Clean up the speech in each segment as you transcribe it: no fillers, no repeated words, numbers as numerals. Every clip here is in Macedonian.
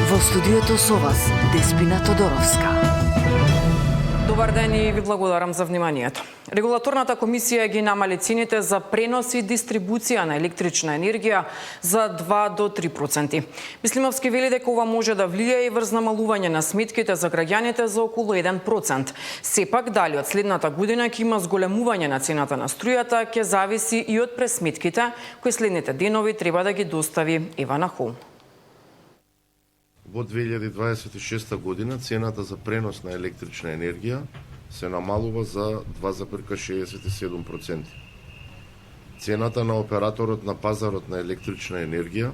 Во студиото со вас, Деспина Тодоровска. Добар ден и ви благодарам за вниманието. Регулаторната комисија ги намали цените за пренос и дистрибуција на електрична енергија за 2 до 3%. Мислимовски вели дека ова може да влијае и врз намалување на сметките за граѓаните за околу 1%. Сепак, дали од следната година ќе има зголемување на цената на струјата, ќе зависи и од пресметките, кои следните денови треба да ги достави Евана Холм. Во 2026 година цената за пренос на електрична енергија се намалува за 2,67%. Цената на операторот на пазарот на електрична енергија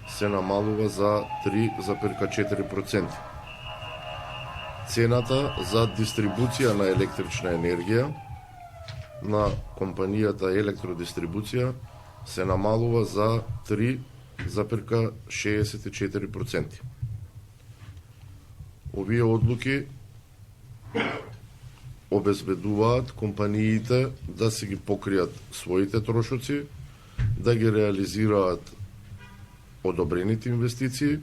се намалува за 3,4%. Цената за дистрибуција на електрична енергија на компанијата Електродистрибуција се намалува за 3,64%. Овие одлуки обезбедуваат компаниите да си ги покријат своите трошоци, да ги реализираат одобрените инвестиции,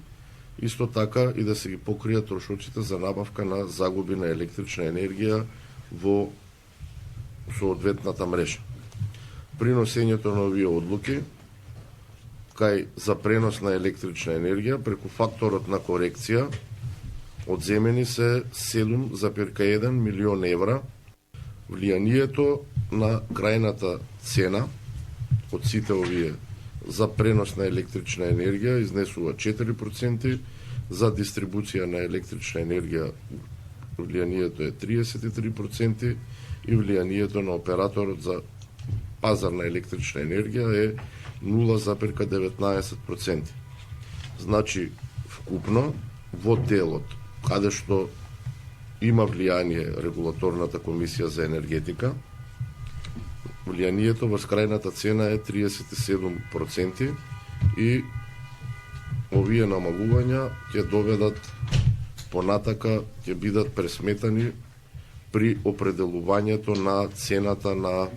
исто така и да си ги покријат трошоците за набавка на загуби на електрична енергија во соодветната мрежа. При носењето на овие одлуки кај за пренос на електрична енергија преку факторот на корекција одземени се 7,1 милион евра. Влијанието на крајната цена од сите овие за пренос на електрична енергија изнесува 4%, за дистрибуција на електрична енергија влијанието е 33% и влијанието на операторот за пазар на електрична енергија е 0,19%. Значи, вкупно, во делот, каде што има влијание регулаторната комисија за енергетика, влијанието врз крајната цена е 37% и овие намалувања ќе доведат понатака, ќе бидат пресметани при определувањето на цената на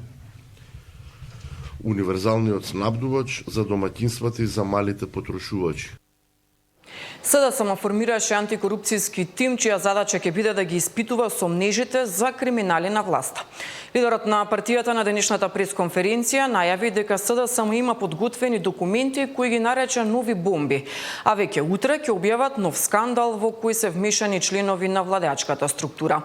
универзалниот снабдувач за домаќинствата и за малите потрошувачи. СДСМ формираше антикорупцијски тим, чија задача ќе биде да ги испитува сомнежите за криминали на власта. Лидерот на партијата на денешната пресконференција најави дека СДСМ има подготвени документи кои ги нарече нови бомби, а веќе утре ќе објават нов скандал во кој се вмешани членови на владеачката структура.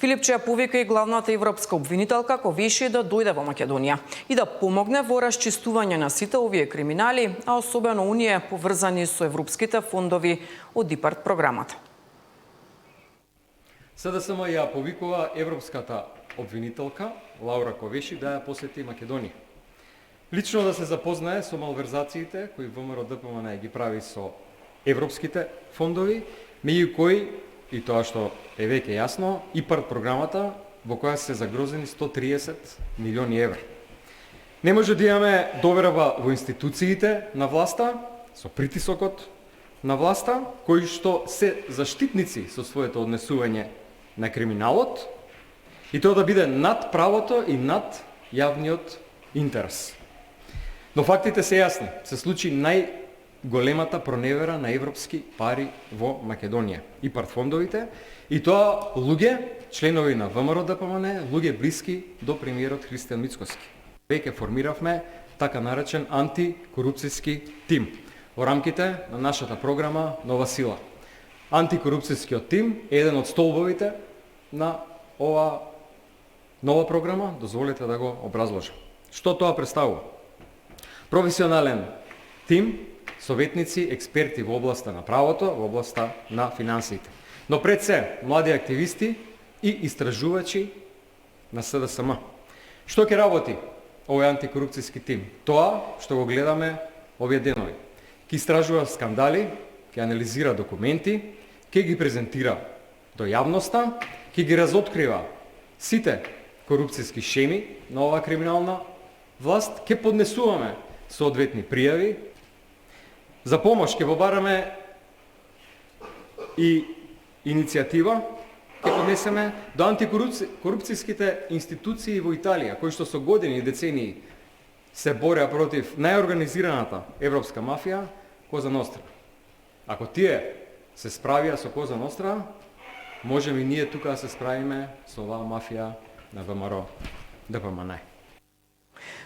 Филипче повика и главната европска обвинителка Ковеши да дојде во Македонија и да помогне во расчистување на сите овие криминали, а особено оние поврзани со европските фондови од ИПАРД програмата. СДСМ ја повикува европската обвинителка Лаура Ковеши да ја посети Македонија. Лично да се запознае со малверзациите кои ВМРО ДПМН ги прави со европските фондови, меѓу кои, и тоа што е веќе јасно, ИПАРД програмата во која се загрозени 130 милиони евра. Не може да имаме доверба во институциите на власта, со притисокот на власта, кои што се заштитници со своето однесување на криминалот, и тоа да биде над правото и над јавниот интерес. Но фактите се јасни. Се случи најголемата проневера на европски пари во Македонија. ИПАРД фондовите, и тоа луѓе, членови на ВМРО ДПМН, луѓе блиски до премиерот Христијан Мицкоски. Веќе формиравме така наречен антикорупцијски тим во рамките на нашата програма Нова сила. Антикорупцијскиот тим е еден од столбовите на ова нова програма, дозволете да го образложам. Што тоа представува? Професионален тим, советници, експерти во областа на правото, во областа на финансиите. Но пред се, млади активисти и истражувачи на СДСМ. Што ќе работи овој антикорупцијски тим? Тоа што го гледаме овие денови. Ќе истражува скандали, ќе анализира документи, ќе ги презентира до јавноста, ќе ги разоткрива сите корупцијски шеми на оваа криминална власт, ќе поднесуваме соодветни пријави. За помош ќе побараме и иницијатива, ќе поднесеме до антикорупцијските институции во Италија, кои што со години и децении се бореа против најорганизираната европска мафија, Коза Ностра. Ако тие се справија со Коза Ностра, можеме и ние тука да се справиме со оваа мафија на ВМРО ДПМН.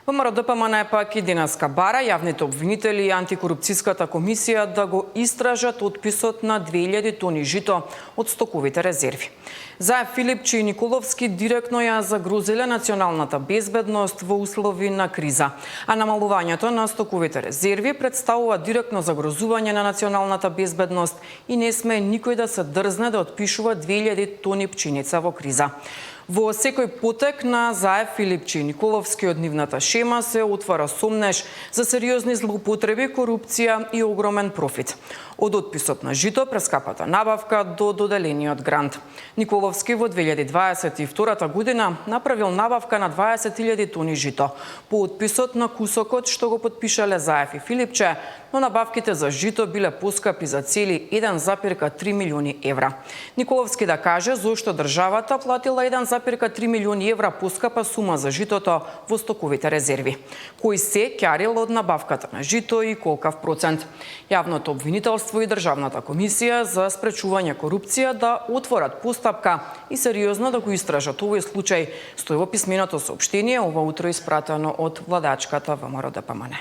ВМРО ДПМН пак и денеска бара јавните обвинители и антикорупцијската комисија да го истражат отписот на 2000 тони жито од стоковите резерви. Заев Филипче и Николовски директно ја загрозиле националната безбедност во услови на криза, а намалувањето на стоковите резерви представува директно загрозување на националната безбедност и не сме никој да се дрзне да отпишува 2000 тони пченица во криза. Во секој потек на Заев Филипче и Николовски од нивната шема се отвара сомнеж за сериозни злоупотреби, корупција и огромен профит. Од отписот на жито, прескапата набавка до доделениот грант. Николовски во 2022 година направил набавка на 20.000 тони жито по отписот на кусокот што го подпишале Заев и Филипче, но набавките за жито биле поскапи за цели 1,3 милиони евра. Николовски да каже зошто државата платила 1,3 милиони евра поскапа сума за житото во стоковите резерви. Кој се ќарил од набавката на жито и колкав процент. Јавното обвинителство и Државната комисија за спречување корупција да отворат постапка и сериозно да го истражат овој случај, стои во писменото соопштение ова утро испратено од владачката ВМРО ДПМН.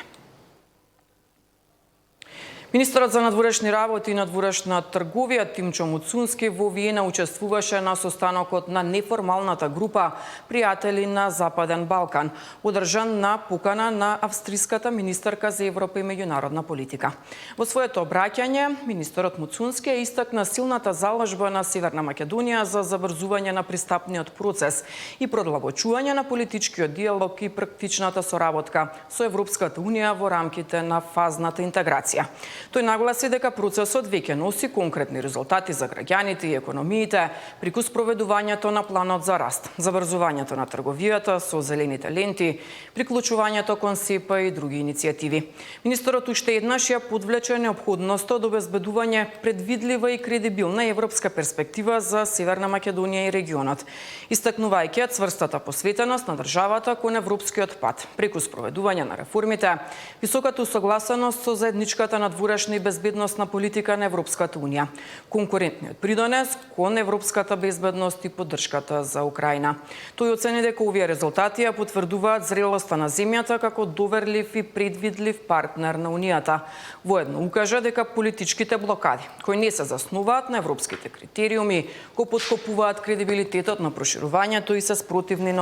Министерот за надворешни работи и надворешна трговија Тимчо Муцунски во Виена учествуваше на состанокот на неформалната група пријатели на Западен Балкан, одржан на покана на австриската министерка за Европа и меѓународна политика. Во своето обраќање, министерот Муцунски истакна силната залажба на Северна Македонија за забрзување на пристапниот процес и продолбочување на политичкиот диалог и практичната соработка со Европската унија во рамките на фазната интеграција. Тој нагласи дека процесот веќе носи конкретни резултати за граѓаните и економиите преку спроведувањето на планот за раст, забрзувањето на трговијата со зелените ленти, приклучувањето кон СЕПА и други иницијативи. Министерот уште еднаш ја подвлече неопходноста од обезбедување предвидлива и кредибилна европска перспектива за Северна Македонија и регионот, истакнувајќи цврстата посветеност на државата кон европскиот пат преку спроведување на реформите, високата усогласеност со заедничката надворешна и безбедносна политика на Европската унија, конкурентниот придонес кон европската безбедност и поддршката за Украина. Тој оцени дека овие резултати ја потврдуваат зрелоста на земјата како доверлив и предвидлив партнер на унијата. Воедно укажа дека политичките блокади, кои не се заснуваат на европските критериуми, го поткопуваат кредибилитетот на проширувањето и се спротивни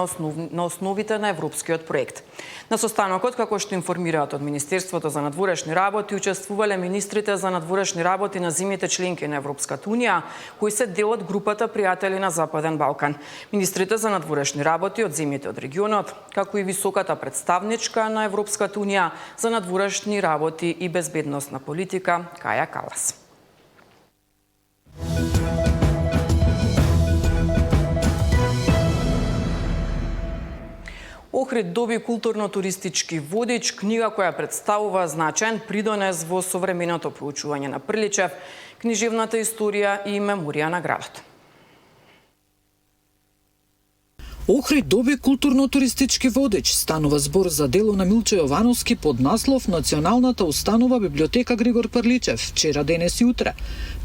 на основите на европскиот проект. На состанокот, како што информираат од Министерството за надворешни работи, учествувале министрите за надворешни работи на земјите членки на Европската унија, кои се дел од групата пријатели на Западен Балкан. Министрите за надворешни работи од земјите од регионот, како и високата представничка на Европската унија за надворешни работи и безбедносна политика Каја Калас. Охрид доби културно-туристички водич, книга која представува значаен придонес во современото проучување на Приличев, книжевната историја и меморија на градот. Охрид доби културно-туристички водич. Станува збор за дело на Милчо Јовановски под наслов Националната установа библиотека Григор Прличев, вчера, денес и утре.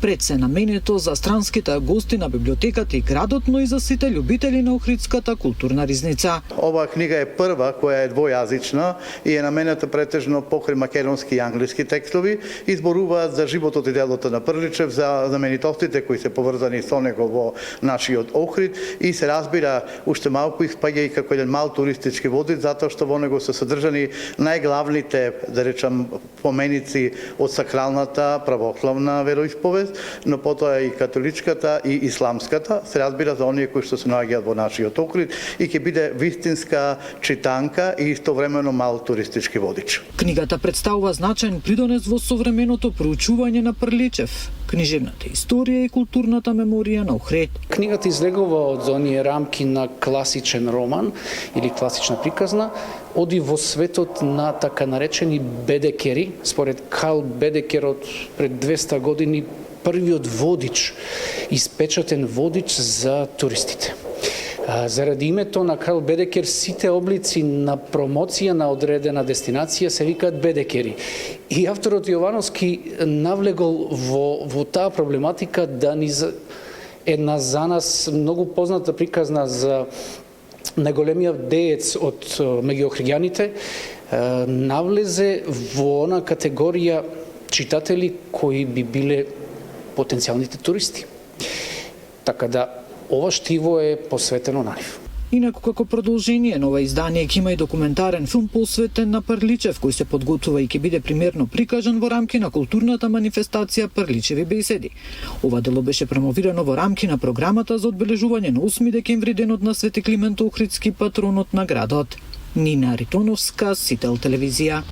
Пред се наменето за странските гости на библиотеката и градот, но и за сите љубители на охридската културна ризница. Оваа книга е прва која е двојазична и е наменета претежно покрај македонски и англиски текстови и зборуваат за животот и делото на Прличев, за знаменитостите кои се поврзани со него во нашиот Охрид и се разбира уште малку испаѓа и како еден мал туристички водич, затоа што во него се содржани најглавните, да речам, поменици од сакралната православна вероисповест, но потоа и католичката и исламската, се разбира за оние кои што се наоѓаат во нашиот Охрид и ќе биде вистинска читанка и истовремено мал туристички водич. Книгата представува значаен придонес во современото проучување на Прличев, книжевната историја и културната меморија на Охрид. Книгата излегува од оние рамки на класичен роман или класична приказна, оди во светот на така наречени бедекери, според Карл Бедекерот пред 200 години првиот водич, испечатен водич за туристите. Заради името на Карл Бедекер, сите облици на промоција на одредена дестинација се викаат бедекери. И авторот Јовановски навлегол во таа проблематика да ни една за нас многу позната приказна за најголемиот деец од меѓу охриѓаните, навлезе во она категорија читатели кои би биле потенцијалните туристи. Така да, ова штиво е посветено на нив. Инаку како продолжение на ова издание ќе има и документарен филм посветен на Прличев, кој се подготвува и ќе биде примерно прикажан во рамки на културната манифестација Прличеви беседи. Ова дело беше промовирано во рамки на програмата за одбележување на 8 декември, денот на Свети Климент Охридски, патронот на градот. Нина Ритоновска, Сител телевизија.